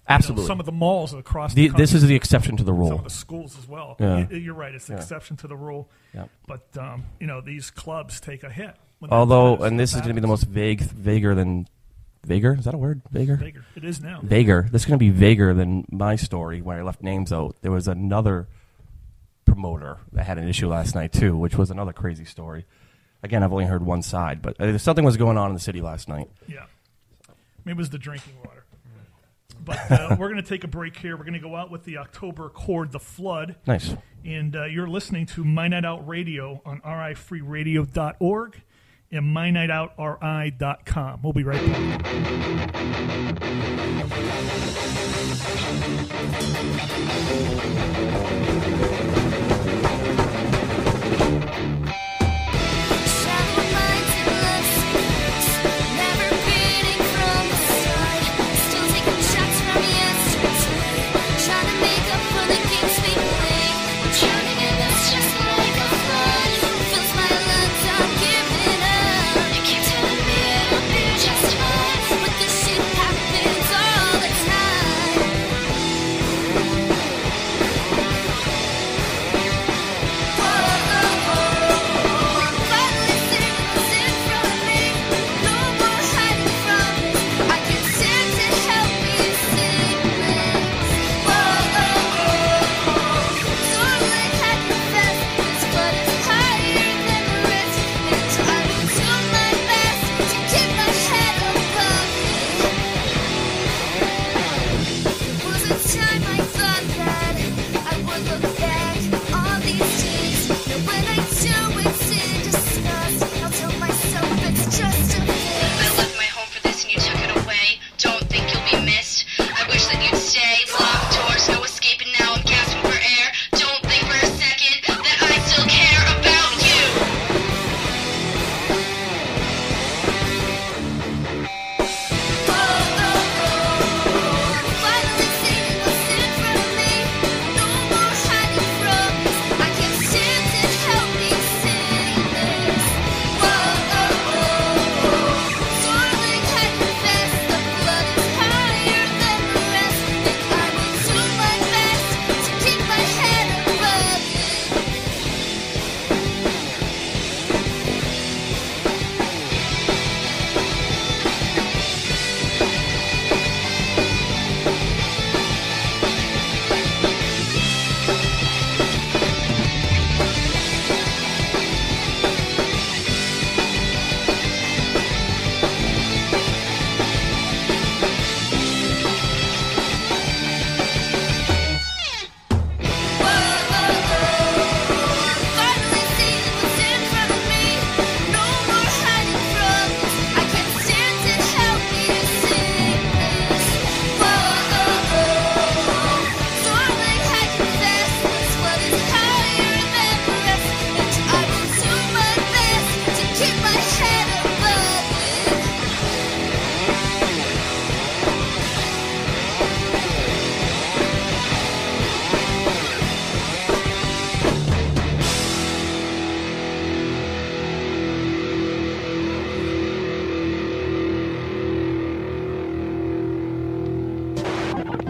Absolutely. Some of the malls across the country. This is the exception to the rule. Some of the schools as well. Yeah. You're right. It's the exception to the rule. Yeah. But, these clubs take a hit. Although, and this is going to be the most vaguer than... Vaguer? Is that a word? Vaguer? Vaguer. It is now. Vaguer. This is going to be vaguer than my story where I left names out. There was another promoter that had an issue last night, too, which was another crazy story. Again, I've only heard one side, but something was going on in the city last night. Yeah. Maybe it was the drinking water. But we're going to take a break here. We're going to go out with the October chord, The Flood. Nice. And you're listening to MyNightOut Radio on rifreeradio.org and MyNightOutRI.com. We'll be right back.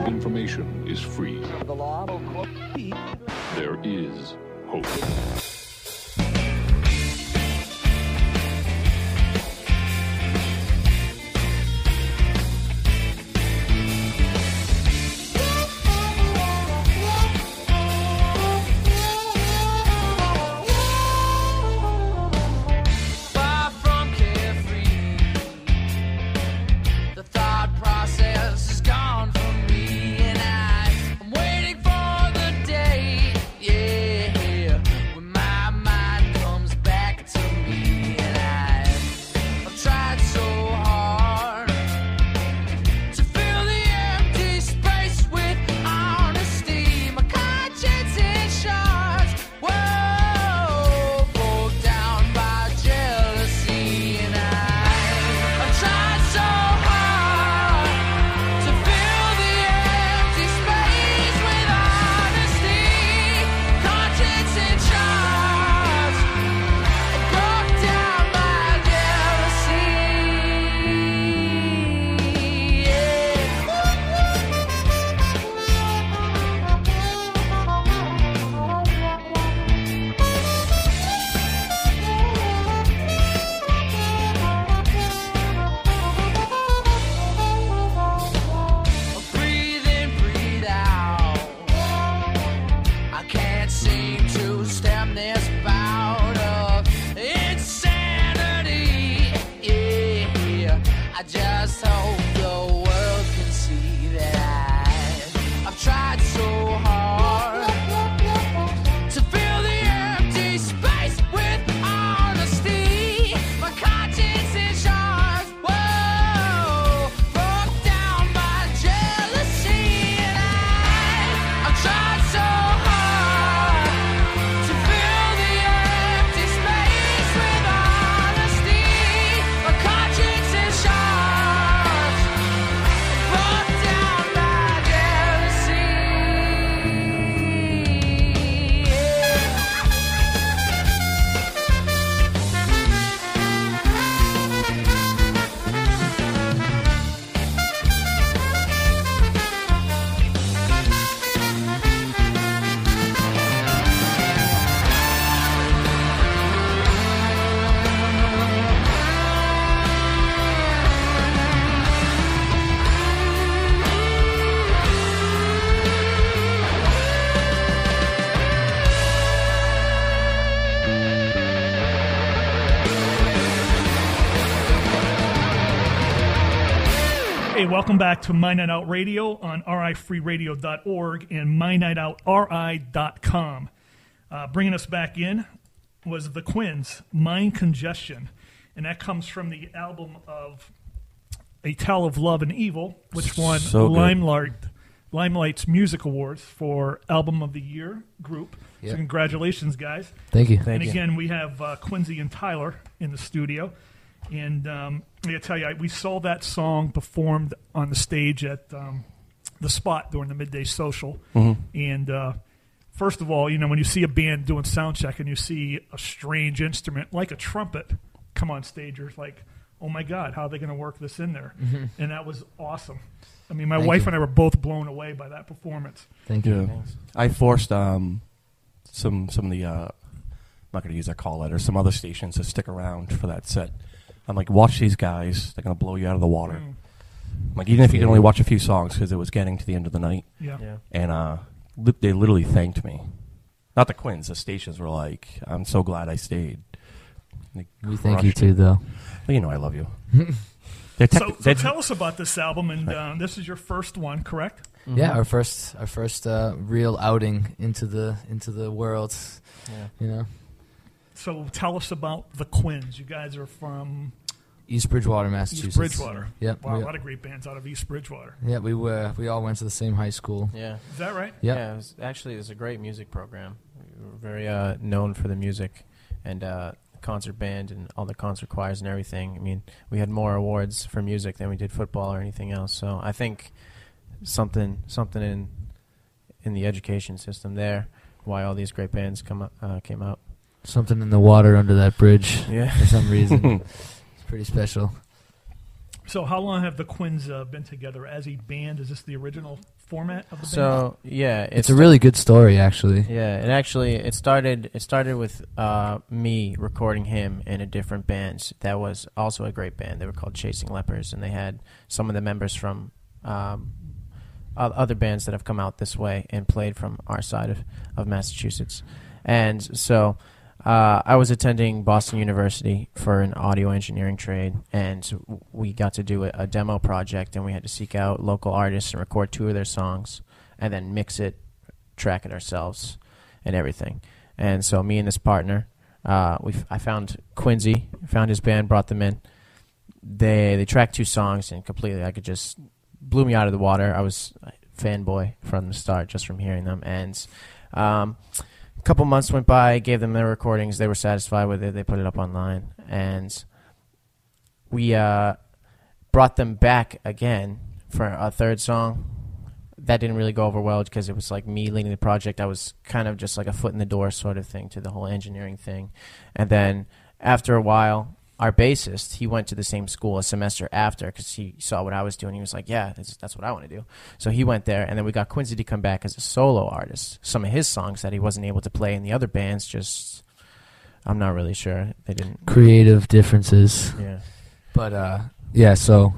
Information is free. The law will There is hope. I'm waiting for the day, yeah, when my Okay, welcome back to My Night Out Radio on rifreeradio.org and MyNightOutRI.com. Bringing us back in was the Quins, Mind Congestion, and that comes from the album of A Tale of Love and Evil, which won Limelight's Music Awards for Album of the Year group. Yep. So congratulations, guys. Thank you. And again, we have Quincy and Tyler in the studio. And I got to tell you, we saw that song performed on the stage at the Spot during the Midday Social. Mm-hmm. And first of all, you know, when you see a band doing sound check and you see a strange instrument like a trumpet come on stage, you're like, oh my God, how are they going to work this in there? Mm-hmm. And that was awesome. I mean, my wife and I were both blown away by that performance. Thank you. Yeah. I forced some of the, I'm not going to use that call letter, some other stations to stick around for that set. I'm like, watch these guys. They're going to blow you out of the water. I'm like, even if you can only watch a few songs, because it was getting to the end of the night. Yeah. And they literally thanked me. Not the Quins. The stations were like, I'm so glad I stayed. We thank you too, though. Well, you know I love you. So tell us about this album, and this is your first one, correct? Mm-hmm. Yeah, our first real outing into the world. Yeah. You know. So tell us about the Quins. You guys are from East Bridgewater, Massachusetts. East Bridgewater. Yep. Wow, a lot of great bands out of East Bridgewater. Yeah, we all went to the same high school. Yeah. Is that right? Yep. Yeah. It was a great music program. We were very known for the music and concert band and all the concert choirs and everything. I mean, we had more awards for music than we did football or anything else. So I think something in the education system there, why all these great bands came out. Something in the water under that bridge, for some reason. It's pretty special. So how long have the Quins been together as a band? Is this the original format of the band? So, yeah. It's a really good story, actually. Yeah, it started with me recording him in a different band that was also a great band. They were called Chasing Lepers, and they had some of the members from other bands that have come out this way and played from our side of Massachusetts. And so I was attending Boston University for an audio engineering trade, and we got to do a demo project, and we had to seek out local artists and record 2 of their songs and then mix it, track it ourselves, and everything. And so me and this partner, I found Quincy, found his band, brought them in. They tracked 2 songs, and completely blew me out of the water. I was a fanboy from the start just from hearing them. And a couple months went by, gave them their recordings. They were satisfied with it. They put it up online. And we brought them back again for a 3rd song. That didn't really go over well because it was like me leading the project. I was kind of just like a foot in the door sort of thing to the whole engineering thing. And then after a while, our bassist, he went to the same school a semester after because he saw what I was doing. He was like, yeah, that's what I want to do. So he went there, and then we got Quincy to come back as a solo artist. Some of his songs that he wasn't able to play in the other bands, I'm not really sure. They didn't. Creative differences. Yeah. But, so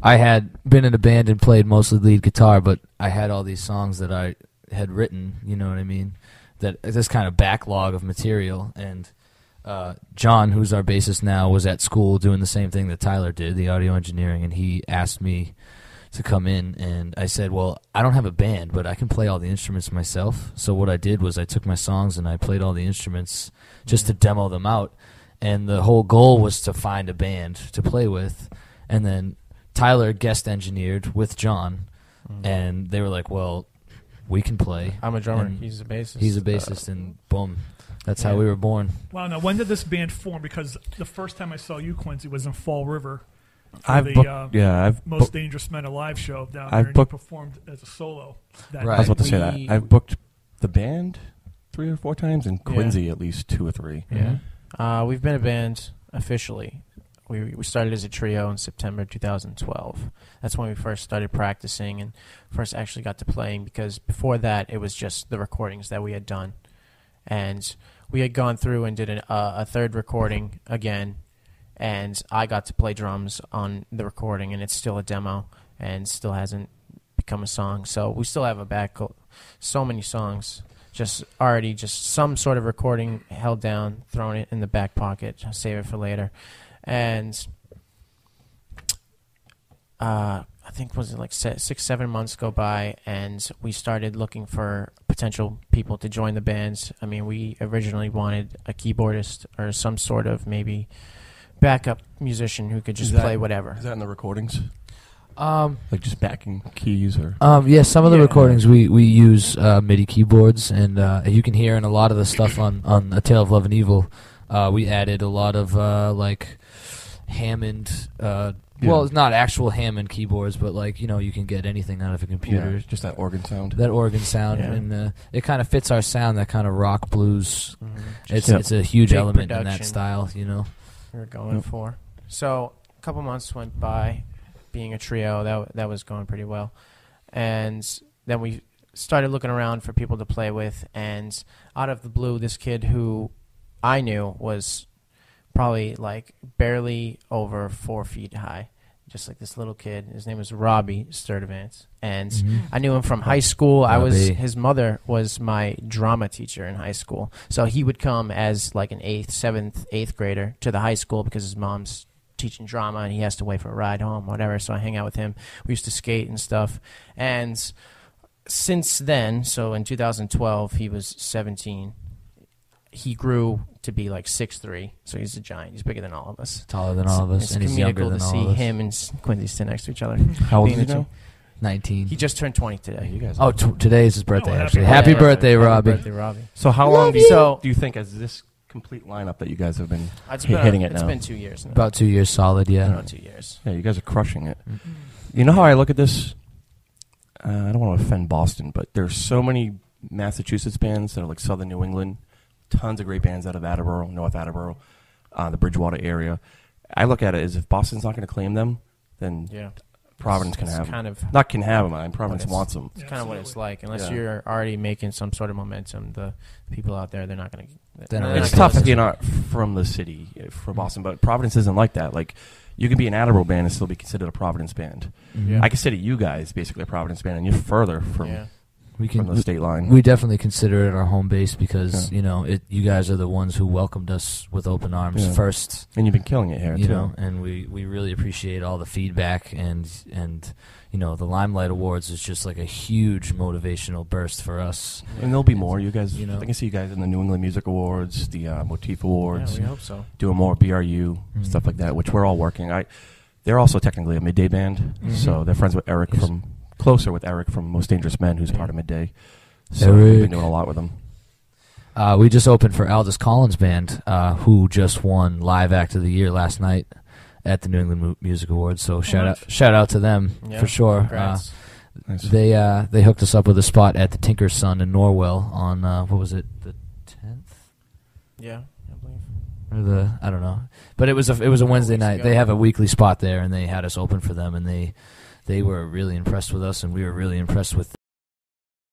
I had been in a band and played mostly lead guitar, but I had all these songs that I had written, you know what I mean? This kind of backlog of material, and John, who's our bassist now, was at school doing the same thing that Tyler did, the audio engineering, and he asked me to come in, and I said, well, I don't have a band, but I can play all the instruments myself. So what I did was I took my songs and I played all the instruments just to demo them out, and the whole goal was to find a band to play with, and then Tyler guest engineered with John, and they were like, well, we can play. I'm a drummer. And he's a bassist. He's a bassist, and boom. That's how we were born. Wow. Now, when did this band form? Because the first time I saw you, Quincy, was in Fall River. I've Most Dangerous Men Alive show down there, and you performed as a solo. Right. I was about to say that. I've booked the band 3 or 4 times, and Quincy at least 2 or 3. Yeah. We've been a band officially. We started as a trio in September 2012. That's when we first started practicing and first actually got to playing, because before that it was just the recordings that we had done. And we had gone through and did a 3rd recording again, and I got to play drums on the recording, and it's still a demo and still hasn't become a song. So we still have so many songs, just some sort of recording held down, thrown it in the back pocket, save it for later. And I think was it like 6-7 months go by, and we started looking for potential people to join the bands. I mean, we originally wanted a keyboardist or some sort of maybe backup musician who could just play whatever. Is that in the recordings? Like just backing keys or? Yeah, some of the recordings we use MIDI keyboards, and you can hear in a lot of the stuff on A Tale of Love and Evil. We added a lot of like Hammond. Well, it's not actual Hammond keyboards, but like you can get anything out of a computer. Yeah, just that organ sound. That organ sound, and it kind of fits our sound. That kind of rock blues. Mm-hmm. It's a huge element in that style. We're going for. So a couple months went by. Being a trio, that was going pretty well. And then we started looking around for people to play with, and out of the blue, this kid who I knew was probably like barely over 4 feet high, just like this little kid. His name was Robbie Sturdivant, and I knew him from high school. His mother was my drama teacher in high school, so he would come as like an 8th grader to the high school because his mom's teaching drama and he has to wait for a ride home, whatever. So I hang out with him. We used to skate and stuff. And since then, so in 2012, he was 17. He grew to be like 6'3", so he's a giant. He's bigger than all of us. Taller than all of us, and he's younger than all of us. It's comical to see him and Quincy sit next to each other. How old is he now? 19. He just turned 20 today. You guys. Today is his birthday. Actually, happy birthday, Robbie. Happy birthday, Robbie. So how long do you think as this complete lineup that you guys have been hitting it now? It's been 2 years now. About 2 years solid, yeah. About 2 years. Yeah, you guys are crushing it. Mm-hmm. You know how I look at this? I don't want to offend Boston, but there's so many Massachusetts bands that are like Southern New England. Tons of great bands out of Attleboro, North Attleboro, the Bridgewater area. I look at it as if Boston's not going to claim them, then Providence can have them. Not can have them. I mean, Providence wants them. It's kind of what it's like. Unless you're already making some sort of momentum, the people out there, they're not going to. It's tough if you're not from the city, from Boston, but Providence isn't like that. Like, you can be an Attleboro band and still be considered a Providence band. I consider you guys basically a Providence band, and you're further from the state line. We definitely consider it our home base because you guys are the ones who welcomed us with open arms first, and you've been killing it here too. And we really appreciate all the feedback and the Limelight Awards is just like a huge motivational burst for us. And there'll be more. You guys, I can see you guys in the New England Music Awards, the Motif Awards. Yeah, we hope so. Doing more BRU stuff like that, which we're all working. They're also technically a midday band, so they're friends with Eric closer with Eric from Most Dangerous Men, who's part of Midday. So we've been doing a lot with him. We just opened for Aldous Collins' band, who just won Live Act of the Year last night at the New England Music Awards. So shout out to them for sure. Nice. They hooked us up with a spot at the Tinker's Son in Norwell on what was it, the 10th? Yeah, I believe. Or I don't know, but it was a Wednesday night. They have a weekly spot there, and they had us open for them, and they were really impressed with us, and we were really impressed with